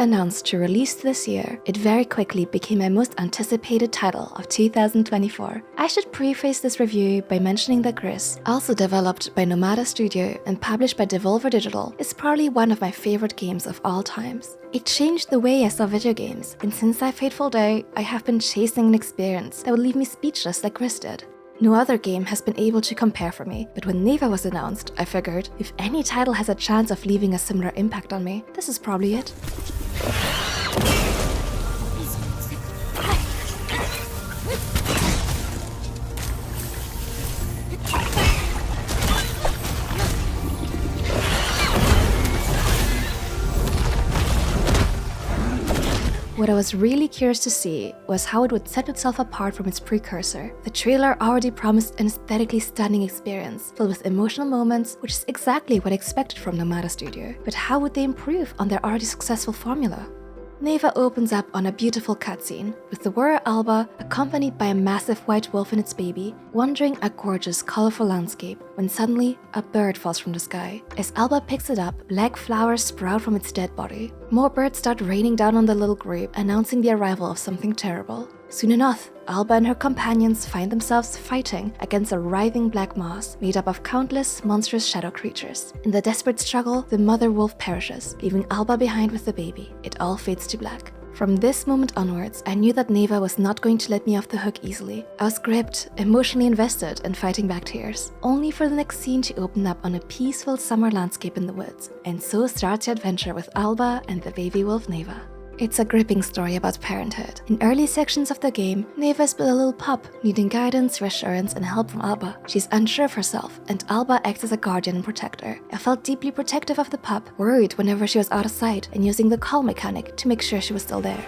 announced to release this year, it very quickly became my most anticipated title of 2024. I should preface this review by mentioning that Gris, also developed by Nomada Studio and published by Devolver Digital, is probably one of my favorite games of all times. It changed the way I saw video games, and since that fateful day, I have been chasing an experience that would leave me speechless like Gris did. No other game has been able to compare for me, but when Neva was announced, I figured, if any title has a chance of leaving a similar impact on me, this is probably it. What I was really curious to see was how it would set itself apart from its precursor. The trailer already promised an aesthetically stunning experience, filled with emotional moments, which is exactly what I expected from Nomada Studio. But how would they improve on their already successful formula? Neva opens up on a beautiful cutscene, with the warrior Alba accompanied by a massive white wolf and its baby, wandering a gorgeous, colorful landscape, when suddenly a bird falls from the sky. As Alba picks it up, black flowers sprout from its dead body. More birds start raining down on the little group, announcing the arrival of something terrible. Soon enough, Alba and her companions find themselves fighting against a writhing black mass made up of countless monstrous shadow creatures. In the desperate struggle, the mother wolf perishes, leaving Alba behind with the baby. It all fades to black. From this moment onwards, I knew that Neva was not going to let me off the hook easily. I was gripped, emotionally invested, and fighting back tears, only for the next scene to open up on a peaceful summer landscape in the woods. And so starts the adventure with Alba and the baby wolf Neva. It's a gripping story about parenthood. In early sections of the game, Neva is but a little pup, needing guidance, reassurance, and help from Alba. She's unsure of herself, and Alba acts as a guardian and protector. I felt deeply protective of the pup, worried whenever she was out of sight, and using the call mechanic to make sure she was still there.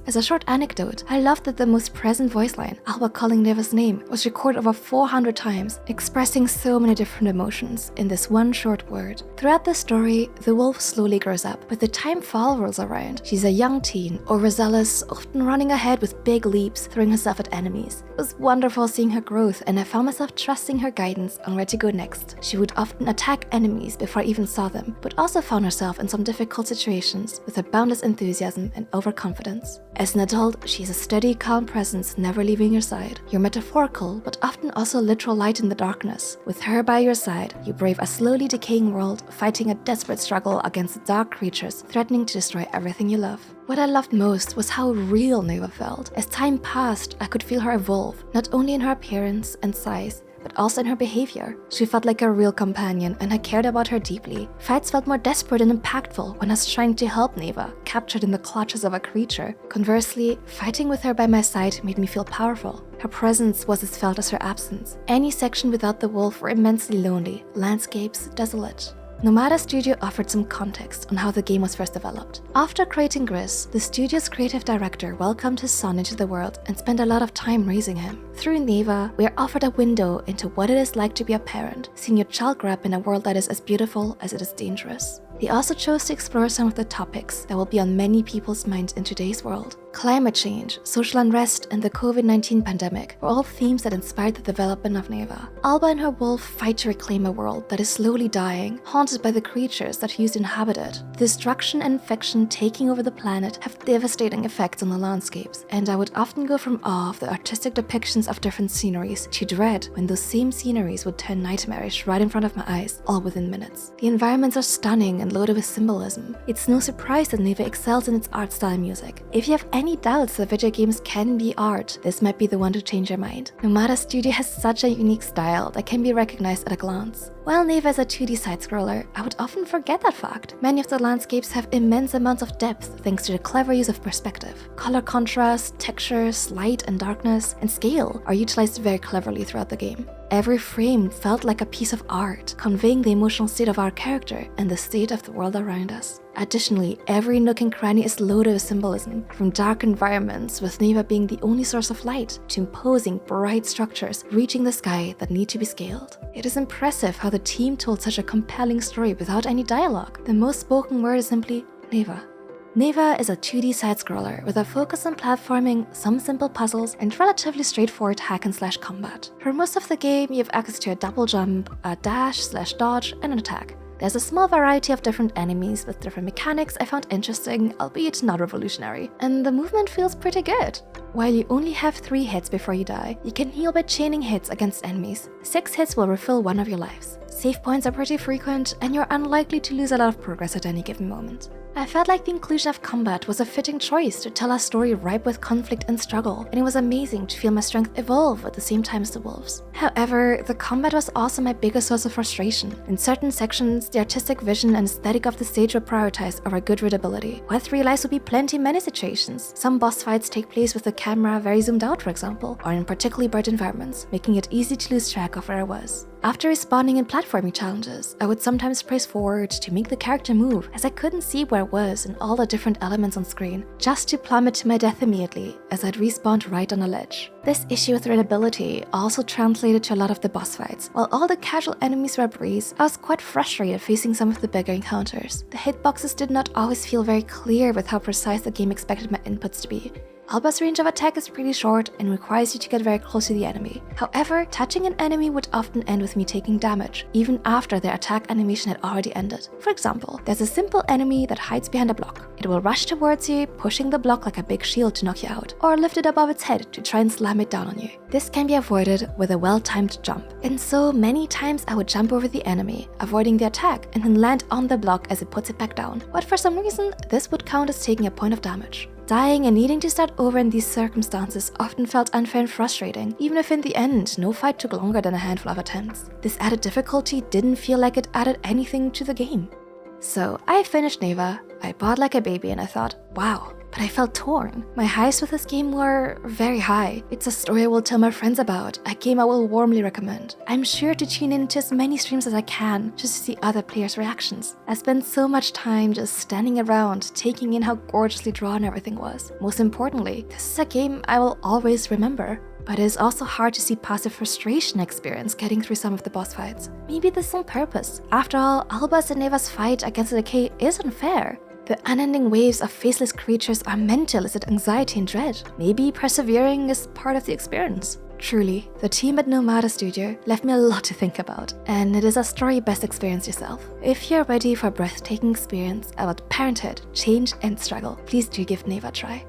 As a short anecdote, I loved that the most present voice line, Alba calling Neva's name, was recorded over 400 times, expressing so many different emotions in this one short word. Throughout the story, the wolf slowly grows up, but the time fall rolls around. She's a young teen, overzealous, often running ahead with big leaps, throwing herself at enemies. It was wonderful seeing her growth, and I found myself trusting her guidance on where to go next. She would often attack enemies before I even saw them, but also found herself in some difficult situations with her boundless enthusiasm and overconfidence. As an adult, she is a steady, calm presence never leaving your side. Your metaphorical, but often also literal light in the darkness. With her by your side, you brave a slowly decaying world, fighting a desperate struggle against the dark creatures threatening to destroy everything you love. What I loved most was how real Neva felt. As time passed, I could feel her evolve, not only in her appearance and size, but also in her behavior. She felt like a real companion, and I cared about her deeply. Fights felt more desperate and impactful when I was trying to help Neva, captured in the clutches of a creature. Conversely, fighting with her by my side made me feel powerful. Her presence was as felt as her absence. Any section without the wolf were immensely lonely, landscapes desolate. Nomada Studio offered some context on how the game was first developed. After creating Gris, the studio's creative director welcomed his son into the world and spent a lot of time raising him. Through Neva, we are offered a window into what it is like to be a parent, seeing your child grow up in a world that is as beautiful as it is dangerous. They also chose to explore some of the topics that will be on many people's minds in today's world. Climate change, social unrest, and the COVID-19 pandemic were all themes that inspired the development of Neva. Alba and her wolf fight to reclaim a world that is slowly dying, haunted by the creatures that used to inhabit it. The destruction and infection taking over the planet have devastating effects on the landscapes, and I would often go from awe of the artistic depictions of different sceneries to dread when those same sceneries would turn nightmarish right in front of my eyes, all within minutes. The environments are stunning and loaded with symbolism. It's no surprise that Neva excels in its art style and music. If you have any doubts that video games can be art, this might be the one to change your mind. Nomada Studio has such a unique style that can be recognized at a glance. While Neva is a 2D side-scroller, I would often forget that fact. Many of the landscapes have immense amounts of depth thanks to the clever use of perspective. Color contrast, textures, light and darkness, and scale are utilized very cleverly throughout the game. Every frame felt like a piece of art, conveying the emotional state of our character and the state of the world around us. Additionally, every nook and cranny is loaded with symbolism, from dark environments with Neva being the only source of light, to imposing bright structures reaching the sky that need to be scaled. It is impressive how the team told such a compelling story without any dialogue. The most spoken word is simply Neva. Neva is a 2D side-scroller with a focus on platforming, some simple puzzles, and relatively straightforward hack-and-slash combat. For most of the game, you have access to a double jump, a dash/dodge, and an attack. There's a small variety of different enemies with different mechanics I found interesting, albeit not revolutionary, and the movement feels pretty good. While you only have 3 hits before you die, you can heal by chaining hits against enemies. 6 hits will refill one of your lives. Save points are pretty frequent, and you're unlikely to lose a lot of progress at any given moment. I felt like the inclusion of combat was a fitting choice to tell a story ripe with conflict and struggle, and it was amazing to feel my strength evolve at the same time as the wolves. However, the combat was also my biggest source of frustration. In certain sections, the artistic vision and aesthetic of the stage were prioritized over good readability. With real life would be plenty many situations. Some boss fights take place with the camera very zoomed out, for example, or in particularly bright environments, making it easy to lose track of where I was. After responding in platforming challenges, I would sometimes press forward to make the character move, as I couldn't see where I was and all the different elements on screen, just to plummet to my death immediately, as I'd respawned right on a ledge. This issue with readability also translated to a lot of the boss fights. While all the casual enemies were a breeze, I was quite frustrated facing some of the bigger encounters. The hitboxes did not always feel very clear with how precise the game expected my inputs to be. Alba's range of attack is pretty short and requires you to get very close to the enemy. However, touching an enemy would often end with me taking damage, even after their attack animation had already ended. For example, there's a simple enemy that hides behind a block. It will rush towards you, pushing the block like a big shield to knock you out, or lift it above its head to try and slam it down on you. This can be avoided with a well-timed jump. And so many times I would jump over the enemy, avoiding the attack, and then land on the block as it puts it back down. But for some reason, this would count as taking a point of damage. Dying and needing to start over in these circumstances often felt unfair and frustrating, even if in the end, no fight took longer than a handful of attempts. This added difficulty didn't feel like it added anything to the game. So I finished Neva, I bought like a baby, and I thought, wow. But I felt torn. My highs with this game were very high. It's a story I will tell my friends about, a game I will warmly recommend. I'm sure to tune into as many streams as I can just to see other players' reactions. I spent so much time just standing around, taking in how gorgeously drawn everything was. Most importantly, this is a game I will always remember. But it is also hard to see passive frustration experience getting through some of the boss fights. Maybe this is on purpose. After all, Alba's and Neva's fight against the decay is unfair. The unending waves of faceless creatures are meant to elicit anxiety and dread. Maybe persevering is part of the experience. Truly, the team at Nomada Studio left me a lot to think about, and it is a story best experienced yourself. If you're ready for a breathtaking experience about parenthood, change, and struggle, please do give Neva a try.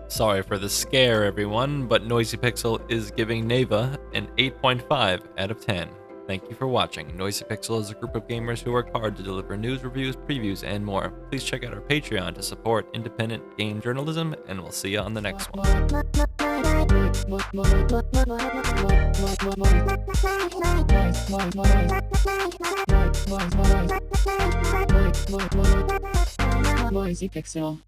Sorry for the scare, everyone, but Noisy Pixel is giving Neva an 8.5 out of 10. Thank you for watching. Noisy Pixel is a group of gamers who work hard to deliver news, reviews, previews, and more. Please check out our Patreon to support independent game journalism, and we'll see you on the next one. Noisy Pixel.